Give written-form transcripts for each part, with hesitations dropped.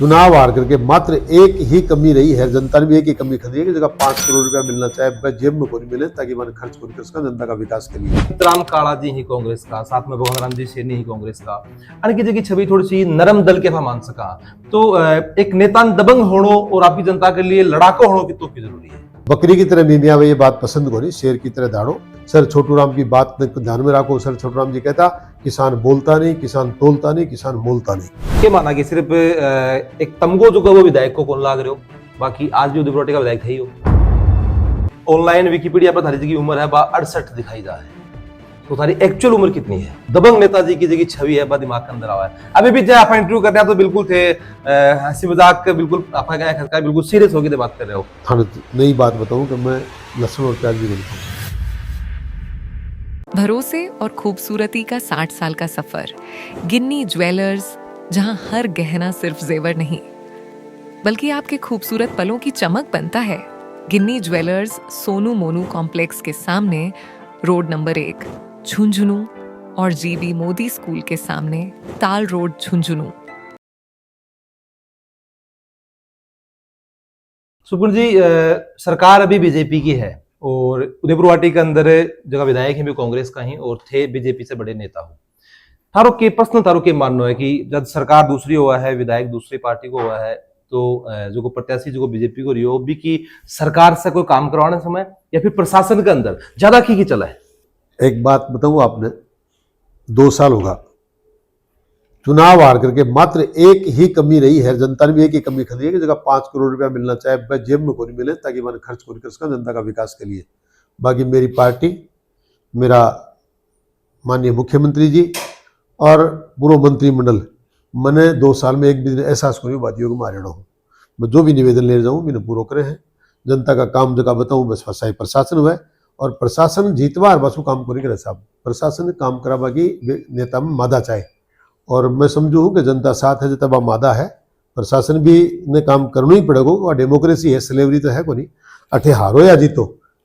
चुनाव हार करके मात्र एक ही कमी रही है, जनता ने भी एक ही कमी खड़ी है कि जगह 5 करोड़ रुपया मिलना चाहे जेब में कोई मिले ताकि मैंने खर्च कोई कर सका जनता का विकास के लिए। राम काळाजी ही काँग्रेस का, साथ में भगवान रामजी शेरनी ही काँग्रेस का आणि की जी छवि थोड़ी नरम दल के मान सका तो एक नेता दबंग होणो और आपकी जनता के लिए लड़ाको होणो की तो की जरूरी है। बकरी की तरह मीमिया ये बात पसंद को नहीं, शेर की तरह दाड़ो। सर छोटू राम की बात ध्यान में रखो। सर छोटू राम जी कहता किसान बोलता नहीं, किसान तोलता नहीं, किसान मोलता नहीं। क्या माना कि सिर्फ एक तमगो जो वो विधायक को कौन लाग रहे हो, बाकी आज भी उदयपुर का विधायक है ही हो। ऑनलाइन विकिपीडिया पर थारी जी की उम्र है 68 दिखाई जा है, तो थारी एक्चुअल उम्र कितनी है? दबंग नेताजी की जगह छवि है दिमाग के अंदर आवा है। अभी भी जब आप इंटरव्यू कर रहे हैं तो बिल्कुल थे हंसी मजाक बिल्कुल आपका क्या खर्चा बिल्कुल सीरियस होकर बात कर रहे हो। हाँ, नई बात बताऊं कि मैं लहसुन और प्याज भी नहीं खाऊं। भरोसे और खूबसूरती का 60 साल का सफर। गिन्नी ज्वेलर्स, जहां हर गहना सिर्फ जेवर नहीं बल्कि आपके खूबसूरत पलों की चमक बनता है। गिन्नी ज्वेलर्स सोनू मोनू कॉम्प्लेक्स के सामने, रोड नंबर 1 झुंझुनू और जीबी मोदी स्कूल के सामने, ताल रोड झुंझुनू। सुपुन जी, सरकार अभी बीजेपी की है और उदयपुर वाटी के अंदर जगह विधायक हैं भी कांग्रेस का ही और थे बीजेपी से बड़े नेता हो। थारो के पर्सनल थारो के मानना है कि जब सरकार दूसरी हुआ है, विधायक दूसरी पार्टी को हुआ है, तो जो को प्रत्याशी जो को बीजेपी को रियो भी की सरकार से कोई काम करवाने समय या फिर प्रशासन के अंदर ज्यादा की चला है? एक बात बताऊं, आपने 2 साल होगा चुनाव हार करके मात्र एक ही कमी रही है, जनता ने भी एक ही कमी खड़ी है कि जगह 5 करोड़ रुपया मिलना चाहे जेब में कोई मिले ताकि मैंने खर्च कोई कर सका जनता का विकास के लिए। बाकी मेरी पार्टी, मेरा माननीय मुख्यमंत्री जी और पूर्व मंत्रिमंडल मैंने 2 साल में एक भी एहसास करी बातियों को मारे हूँ। मैं जो भी निवेदन ले जाऊँ मैंने पूरा करे हैं। जनता का काम जगह बताऊँ बस फसाई प्रशासन हुआ है और प्रशासन जीतवार बस वो काम को नहीं करे साहब। प्रशासन काम करा बाकी नेता में मादा चाहे और मैं समझू हूँ कि जनता साथ है जब मादा है, प्रशासन भी ने काम करना ही पड़ेगा और डेमोक्रेसी है, स्लेवरी तो है को नहीं। अठे हारो या जीतो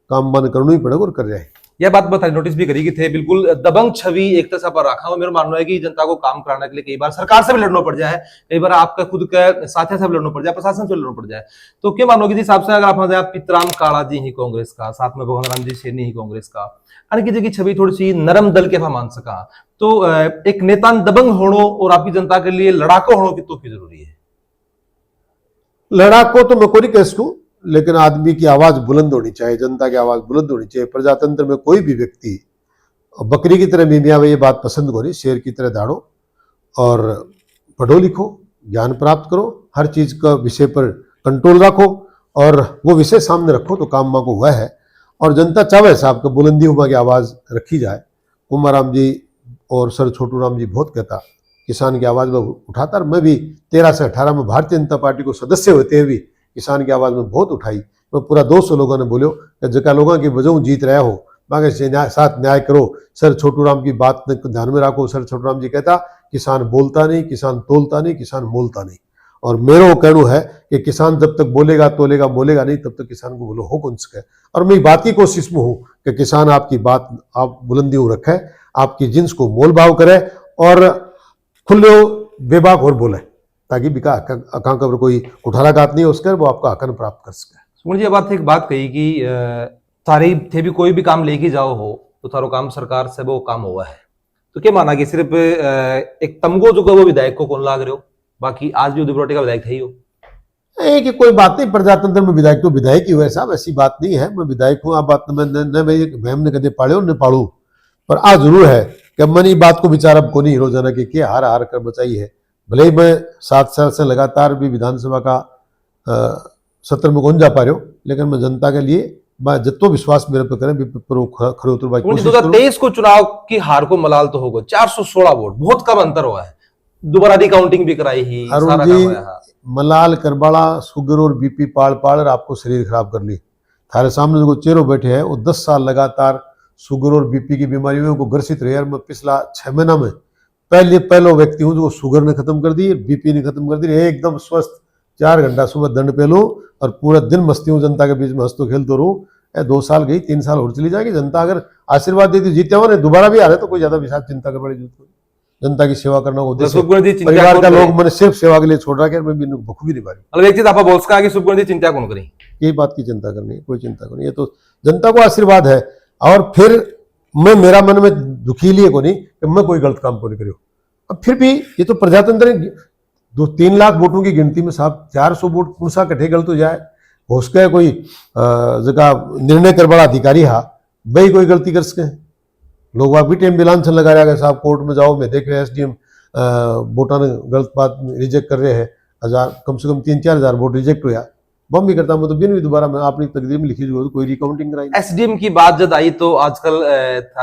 काम मन करना ही पड़ेगा और कर रहे हैं। यह बात बताई नोटिस भी करी कि थे बिल्कुल दबंग छवि एक तरह पर रखा हो। मेरा मानना है कि जनता को काम कराने के लिए कई बार सरकार से भी लड़ना पड़ जाए, कई बार आपका खुद के साथी से भी लड़ना पड़ जाए, प्रशासन से लड़ना पड़ जाए, तो क्या मानोगे जिस हिसाब से अगर आप पितराम काळाजी ही कांग्रेस का, साथ में भगवान रामजी शेरनी ही कांग्रेस का आणि की जगह छवि थोड़ी नरम दल के मान सका तो एक नेता दबंग होणो और आपकी जनता के लिए लड़ाको होणो की तो की जरूरी है? लड़ाको तो मैं कोई कह सकूं, लेकिन आदमी की आवाज बुलंद होनी चाहिए, जनता की आवाज बुलंद होनी चाहिए। प्रजातंत्र में कोई भी व्यक्ति बकरी की तरह मीमिया ये बात पसंद को नहीं, शेर की तरह दाड़ो और पढ़ो लिखो, ज्ञान प्राप्त करो, हर चीज का विषय पर कंट्रोल रखो और वो विषय सामने रखो तो काम माँ को हुआ है। और जनता चाहे साहब का बुलंदी उमा की आवाज रखी जाए। कुमार राम जी और सर छोटू राम जी बहुत कहता किसान की आवाज में उठाता, और मैं भी 13 से 18 में भारतीय जनता पार्टी को सदस्य होते हुए किसान की आवाज में बहुत उठाई। मैं पूरा 200 लोगों ने बोलो कि जगह लोगों की वजह जीत रहा हो बाकी साथ न्याय करो। सर छोटू राम की बात ध्यान में रखो। सर छोटू राम जी कहता किसान बोलता नहीं, किसान तोलता नहीं, किसान मोलता नहीं। और मेरा कहना है कि किसान जब तक बोलेगा तोलेगा मोलेगा नहीं तब तक किसान को बोलो हो कौन सके। और मैं बात की कोशिश में हूँ कि किसान आपकी बात आप बुलंदी रखे, आपकी जिन्स को मोल भाव करे और खुले बेबाक और बोले ताकि आकांक्षा पर कोई कुठाराघात नहीं हो उसके वो आपका हकन प्राप्त कर सके। सुमन जी, बात एक बात कही कि थारी थे भी कोई भी काम लेके जाओ हो तो थारो काम सरकार से वो काम हुआ है, तो क्या माना कि सिर्फ एक तमगो जो वो विधायक को कौन लाग रहे हो, बाकी आज भी उदयपुर का विधायक है ही हो? कि कोई बात नहीं, प्रजातंत्र में विधायक तो विधायक ही हुआ साहब, ऐसी बात नहीं है। मैं विधायक हूँ, आप बात मैं ने कदे पाड़े न पाड़ू, पर आज जरूर है कि मैंने बात को विचार अब को नहीं रोजाना की हार हार कर बचाई है। भले ही मैं 7 साल से लगातार भी विधानसभा का सत्र में कौन जा पा रहे हो, लेकिन मैं जनता के लिए जितो विश्वास मेरे पे करें खड़े उतर भाई। 2023 को चुनाव की हार को मलाल तो होगा, 416 वोट बहुत कम अंतर हुआ है, दोबारा रिकाउंटिंग भी कराई ही, सारा काम हुआ है। मलाल करबाड़ा शुगर और बीपी पाड़ पाड़ और शरीर खराब कर ली। थारे सामने जो चेहरों बैठे हैं वो 10 साल लगातार शुगर और बीपी की बीमारियों को ग्रसित रहे। मैं पिछला 6 महीना में पहलो व्यक्ति हूँ जो शुगर ने खत्म कर दी, बीपी ने खत्म कर दी, एकदम स्वस्थ। 4 घंटा सुबह दंड पे लो और पूरा दिन मस्ती हूँ, जनता के बीच में हंसतो खेलतो रहूँ। 2 साल गई, 3 साल और चली जाएगी। जनता अगर आशीर्वाद देती जीते हो ना दोबारा भी आ रहे तो कोई ज्यादा विशाल चिंता कर पड़ेगी। जनता की सेवा करना उद्देश्य सुखगुण जी चिंता परिवार कौन का करे? लोग मैंने सिर्फ सेवा के लिए छोड़ रहा है मैं भी बखूबी नहीं पा रही मतलब एक चीज आप बोल सका कि सुखगुण जी चिंता कौन करी? यही बात की चिंता करनी है, कोई चिंता करनी, ये तो जनता को आशीर्वाद है। और फिर मैं मेरा मन में दुखी लिए को नहीं कि मैं कोई गलत काम को नहीं करूँ। अब फिर भी ये तो प्रजातंत्र है, 2-3 लाख वोटों की गिनती में साहब 400 वोट कौन सा कठे गलत हो जाए, हो सके कोई जगह निर्णय कर बड़ा अधिकारी हा भाई कोई गलती कर सके, लोग वाक भी टेम बिलान से लगा रहा है साहब कोर्ट में जाओ, मैं देख रहे SDM वोटा ने गलत बात रिजेक्ट कर रहे हैं, कम से कम 3-4 हजार वोट रिजेक्ट हुआ, बम भी करता मतलब बिन भी दोबारा मैं आपने तकदीर में लिखी जो कोई रिकाउंटिंग कराई। एसडीएम की बात जब आई तो आजकल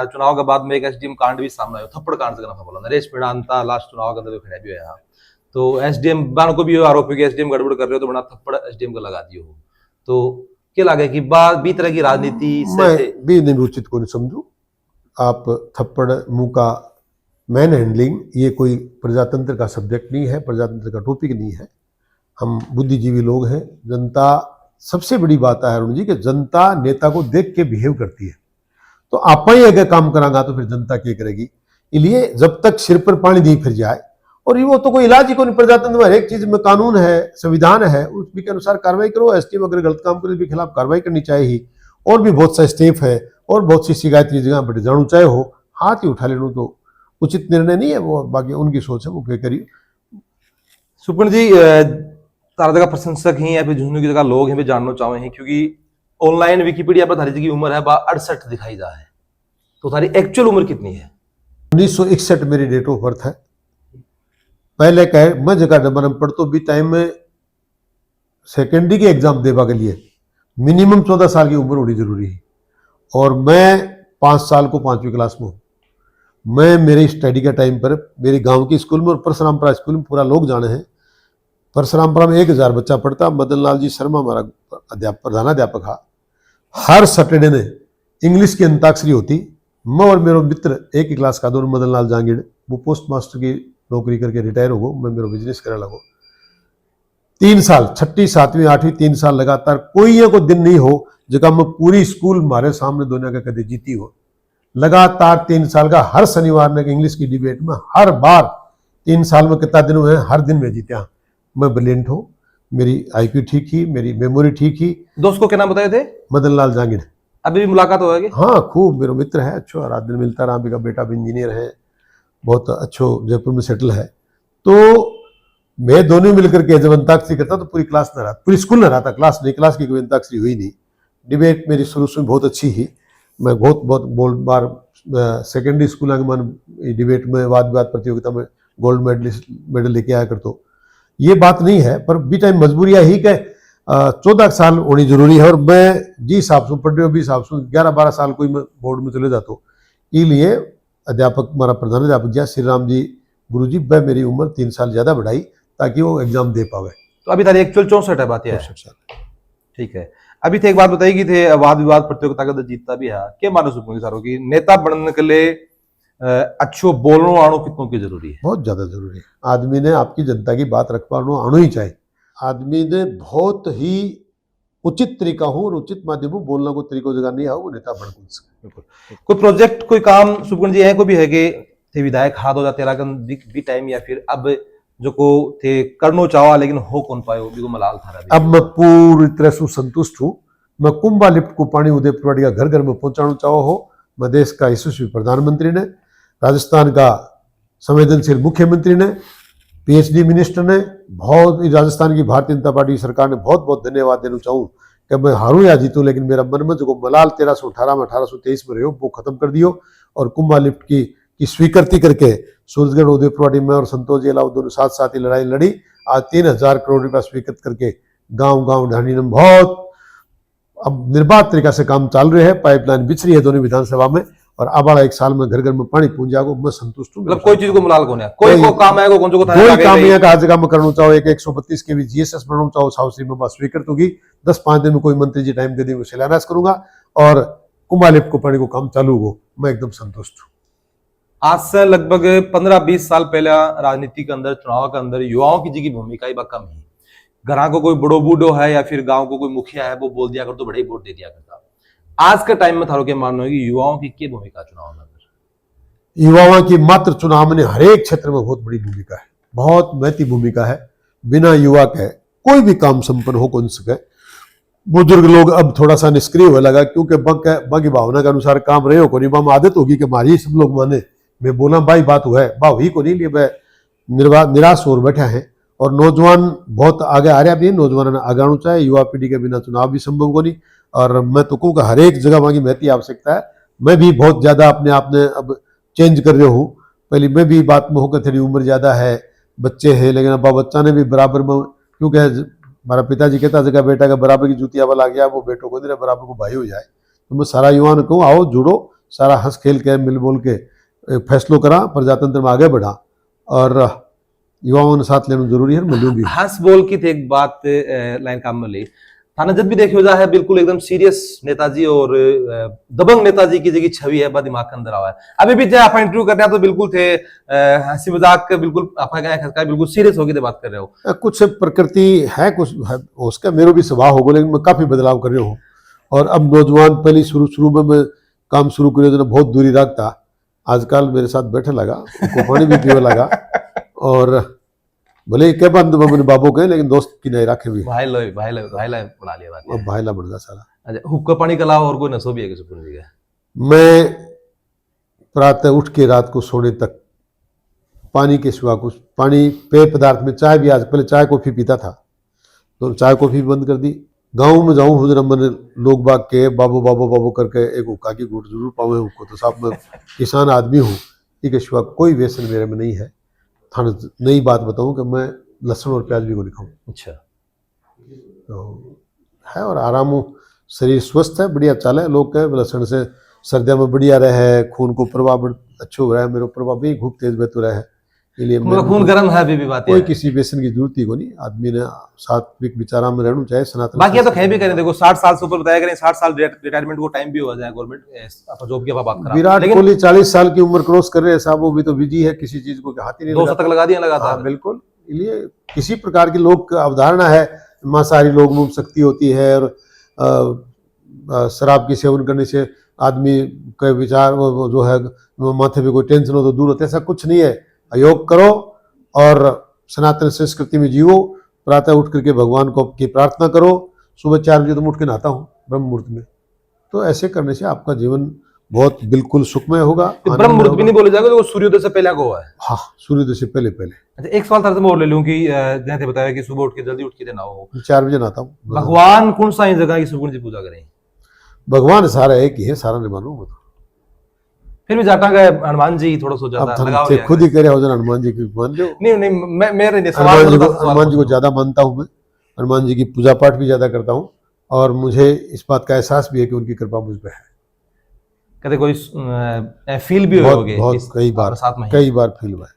चुनाव के बाद में एक एसडीएम कांड भी सामने आया, थप्पड़ कांड से ना बोला नरेश मीणांता लास्ट चुनाव के अंदर खड़ा भी है, तो एसडीएम बान को भी आरोप है कि एसडीएम गड़बड़ कर रहे हो तो बड़ा थप्पड़ एसडीएम को लगा दियो हो, तो क्या लगे कि बात भी तरह की राजनीति मैं भी नहीं उचित को नहीं समझू। आप थप्पड़ मुंह का मैन हैंडलिंग ये कोई प्रजातंत्र का सब्जेक्ट नहीं है, प्रजातंत्र का टॉपिक नहीं है। हम बुद्धिजीवी लोग हैं। जनता सबसे बड़ी बात है अरुण जी कि जनता नेता को देख के बिहेव करती है, तो आप ही अगर काम करांगा तो फिर जनता क्या करेगी। इसलिए जब तक सिर पर पानी नहीं फिर जाए, और ये वो तो कोई इलाज ही कोई प्रजातंत्र में हर एक चीज में कानून है, संविधान है, उसके अनुसार कार्रवाई करो। एसडीएम अगर गलत काम करे भी खिलाफ कार्रवाई करनी चाहिए। और भी बहुत सा स्टेप है और बहुत सी शिकायत की जगह पर जाणु चाहे हो हाथ ही उठा लेना तो उचित निर्णय नहीं है, वो बाकी उनकी सोच है, वो क्या करिए। सुपर्ण जी तारा जगह प्रशंसक ही या फिर झुंझुनू की जगह लोग हैं भी जानना चाहे हैं, क्योंकि ऑनलाइन विकिपीडिया पर थारी जी की उम्र है 68 दिखाई जा है, तो थारी एक्चुअल उम्र कितनी है? 1961 मेरी डेट ऑफ बर्थ है। पहले कहे मैं जगह जमाना पढ़तो भी टाइम में सेकेंडरी के एग्जाम देवा के लिए मिनिमम 14 साल की उम्र होनी जरूरी है, और मैं 5 साल को 5वीं क्लास में हूँ। मैं मेरे स्टडी के टाइम पर मेरे गांव के स्कूल में और परशुरामपुरा स्कूल में पूरा लोग जाने हैं। परशुरामपुरा में 1000 बच्चा पढ़ता। मदन लाल जी शर्मा हमारा प्रधानाध्यापक था। हर सैटरडे ने इंग्लिश की अंताक्षरी होती। मैं और मेरा मित्र एक ही क्लास का, दोनों मदन लाल जांगीड़, वो पोस्ट मास्टर की नौकरी करके रिटायर हो गो, मैं मेरा बिजनेस करे लगो। 3 साल 6ठी 7वीं 8वीं 3 साल लगातार कोई ये को दिन नहीं हो जगह मैं पूरी स्कूल हमारे सामने दुनिया का कदे जीती हो। लगातार 3 साल का हर शनिवार में इंग्लिश की डिबेट में हर बार 3 साल में कितना दिन हुए हर दिन में जीत्या। मैं ब्रिलियंट हूँ, मेरी IQ ठीक ही, मेरी मेमोरी ठीक ही। दोस्त को क्या नाम बताए थे? मदन लाल जांगीड़। अभी भी मुलाकात होगी? हाँ खूब, मेरा मित्र है, अच्छो रात दिन मिलता रहा। अभी का बेटा भी इंजीनियर है, बहुत अच्छो जयपुर में सेटल है। तो मैं दोनों मिलकर के जब अंताक्षरी करता तो पूरी क्लास न रहा, पूरी स्कूल न रहा था, क्लास नहीं, क्लास की कोई अंताक्षरी हुई नहीं। डिबेट मेरी शुरू से बहुत अच्छी ही, मैं बहुत बार सेकेंडरी स्कूल आगे मन डिबेट में वाद विवाद प्रतियोगिता में गोल्ड मेडल लेके आया करतो। ये बात नहीं है, पर भी टाइम मजबूरियाँ ही कि 14 साल होनी जरूरी है, और मैं जी हिसाब से पढ़ रहे हो भी हिसाब से 11-12 साल कोई मैं बोर्ड में चले जाता। इसलिए अध्यापक हमारा प्रधान अध्यापक जी श्री राम जी गुरु जी वह मेरी उम्र 3 साल ज्यादा बढ़ाई ताकि वो एग्जाम दे पावे। तो अभी तारी एक्चुअल 64 है, बात यह है। ठीक है। अभी थे एक बात बताई कि थे वाद विवाद प्रतियोगिता का जीतता भी है, क्या मानो सुपूंगी सारों की नेता बनने के लिए अच्छो बोलनो आनो कितनों की जरूरी है? बहुत ज्यादा जरूरी है। आदमी ने आपकी जनता की बात रख पानो आनो ही चाहिए। आदमी ने बहुत ही उचित तरीका हो और उचित माध्यम हो बोलना को तरीको जगह नहीं आओ वो नेता बन सके। कोई प्रोजेक्ट कोई काम सुपूर्ण जी है को भी है कि थे विधायक हाथ हो जाते भी टाइम, या फिर अब जो को थे करनो चाहो लेकिन हो कौन पाए वो भी को मलाल था? अब मैं पूरी तरह से संतुष्ट हूँ। मैं कुंभा लिफ्ट को पानी उदयपुरवाड़ी का घर घर में पहुंचाना चाहो हो। मैं देश का यशस्वी प्रधानमंत्री ने, राजस्थान का संवेदनशील मुख्यमंत्री ने, PhD मिनिस्टर ने, बहुत राजस्थान की भारतीय जनता पार्टी सरकार ने बहुत बहुत धन्यवाद देना चाहूँ कि मैं हारूं या जीतूं लेकिन मेरा मन में जो मलाल 1318 में 1823 में रहो वो खत्म कर दियो, और कुंभा लिफ्ट की स्वीकृति करके सूरजगढ़ उदयपुरवाड़ी में और संतोष जी अलावा दोनों साथ साथ ही लड़ाई लड़ी। आज 3000 करोड़ रुपया स्वीकृत करके गांव गांव ढाणी में बहुत अब निर्बाध तरीका से काम चल रहे हैं। पाइपलाइन बिछ रही है दोनों विधानसभा में, और अब वाला 1 साल में घर घर में पानी पहुंच जाएगा। मैं संतुष्ट हूँ। मतलब कोई चीज को मलाल कौन है, कोई को काम है को कौन को कोई काम है का आज काम करना चाहो, एक 132 के भी GSS बनाना चाहो साउथ में बात स्वीकृत होगी। 10-5 दिन में कोई मंत्री जी टाइम दे देंगे शिलान्यास करूंगा, और कुंभा लिफ्ट को पानी को काम चालू हो। मैं एकदम संतुष्ट हूँ। आज से लगभग 15-20 साल पहले राजनीति के अंदर, चुनाव के अंदर युवाओं की जी की भूमिका ही कम है। घर को कोई बड़ो बूढ़ो है या फिर गांव को कोई मुखिया है वो बोल दिया कर तो बड़े वोट दे दिया करता। आज के टाइम में थारो के मानना है कि युवाओं की क्या भूमिका चुनाव में? युवाओं की मात्र चुनाव में हर एक क्षेत्र में बहुत बड़ी भूमिका है, बहुत महती भूमिका है। बिना युवा के कोई भी काम संपन्न हो कौन सके। बुजुर्ग लोग अब थोड़ा सा निष्क्रिय होने लगा, क्योंकि बग की भावना के अनुसार काम रहे हो को नहीं, बाम आदत होगी कि हमारी सब लोग माने, मैं बोला भाई बात हुआ है बा ही को नहीं लिए, वह निराश हो बैठा है। और नौजवान बहुत आगे आ रहा भी है, नौजवान आगे आना चाहे, युवा पीढ़ी के बिना चुनाव भी संभव को नहीं। और मैं तो कहूँ कि हर एक जगह वहाँ की महती आवश्यकता है। मैं भी बहुत ज्यादा अपने आप ने अब चेंज कर रहा हूँ। पहले मैं भी बात में होकर थोड़ी उम्र ज्यादा है, बच्चे हैं, लेकिन अब बच्चा ने भी बराबर में, क्योंकि हमारा पिताजी कहता जगह बेटा का बराबर की जूतिया वाला गया, वो बेटों को नहीं बराबर को भाई हो जाए। तो मैं सारा युवा ने कहूँ आओ जुड़ो, सारा हंस खेल के मिल बोल के फैसलों करा, प्रजातंत्र में आगे बढ़ा और युवाओं ने साथ लेना जरूरी है। मैं भी हंस बोल की थे एक बात लाइन काम में ली थाना जब भी देखियो जा है बिल्कुल एकदम सीरियस नेताजी और दबंग नेताजी की जगह छवि है बा दिमाग के अंदर आवा है। अभी भी जब आप इंटरव्यू कर रहे हैं तो बिल्कुल थे हंसी मजाक के बिल्कुल आपका क्या खसका बिल्कुल सीरियस होकर बात कर रहे हो। कुछ प्रकृति है, कुछ है उसका मेरा भी स्वभाव होगा, लेकिन मैं काफी बदलाव कर रहा हूँ। और अब नौजवान पहले शुरू में मैं काम शुरू करे तो बहुत दूरी रखता, आजकल मेरे साथ बैठे लगा, उनको पानी भी पीने लगा और भले क्या बंद अपने बाबू के, लेकिन दोस्त की नहीं रखे भी भाई लो बना लिया बात। अब भाईला बढ़ गया सारा। अच्छा हुक्का पानी के अलावा और कोई नशो भी है किसी पूरी जगह? मैं प्रातः उठ के रात को सोने तक पानी के सिवा कुछ, पानी पेय पदार्थ में चाय भी, आज पहले चाय कॉफी पीता था तो चाय कॉफी बंद कर दी। गाँव में जाऊँ हुजरा मैंने लोग बाग के बाबू बाबू बाबू करके एक हुक्का की घूट जरूर पावे हुक्को, तो साहब मैं किसान आदमी हूँ, इसके सिवा कोई व्यसन मेरे में नहीं है। थाने नई बात बताऊं कि मैं लहसुन और प्याज भी को नहीं खाऊं। अच्छा तो है और आराम हूँ, शरीर स्वस्थ है, बढ़िया चाल है। लोग कहे लहसुन से सर्दियों में बढ़िया रहे, खून को प्रभाव अच्छो हो रहा है, मेरे प्रभाव भी खूब तेज बहतो रहा है, इसलिए खून गर्म है अभी भी बात कोई किसी व्यसन की जरूरत ही को नहीं। आदमी ने सात्विक विचारा में रहना चाहिए। सनातन बाकी तो खे भी करें, देखो 60 साल से ऊपर बताया करें, 60 साल रिटायरमेंट को टाइम भी हो जाए गवर्नमेंट जॉब की बात करा। विराट कोहली 40 साल की उम्र क्रॉस कर रहे हैं साहब, वो भी तो बिजी है, किसी चीज को हाथ ही नहीं 2 शतक लगा दिया लगातार। बिल्कुल, इसलिए किसी प्रकार की लोग अवधारणा है मांसाहारी लोग में शक्ति होती है और शराब की सेवन करने से आदमी के विचार जो है माथे पे कोई टेंशन हो तो दूर होते, ऐसा कुछ नहीं है। योग करो और सनातन संस्कृति में जियो, प्रातः उठ करके भगवान को की प्रार्थना करो। सुबह 4 बजे तो उठ के नहाता हूँ ब्रह्म मुहूर्त में, तो ऐसे करने से आपका जीवन बहुत बिल्कुल सुखमय होगा। ब्रह्म मुहूर्त भी नहीं बोले जाएगा तो सूर्योदय से पहले को है। हाँ, सूर्योदय से पहले पहले। अच्छा एक सवाल था मैं और ले लूं कि जैसे बताया कि सुबह उठ के जल्दी उठ के नहाओ, 4 बजे नहाता हूँ। भगवान कौन सा जगह की सुगुण जी पूजा करें? भगवान सारा एक ही है, सारा नहीं मानो वो तो। फिर भी जाटा गए हनुमान जी थोड़ा सो जाता अब खुद ही करे हो जाए हनुमान जी की मान लो। नहीं मेरे हनुमान जी को ज्यादा मानता हूँ मैं, हनुमान जी की पूजा पाठ भी ज्यादा करता हूँ और मुझे इस बात का एहसास भी है कि उनकी कृपा मुझ पे है। कभी कोई फील भी बहुत कई बार फील हुआ है।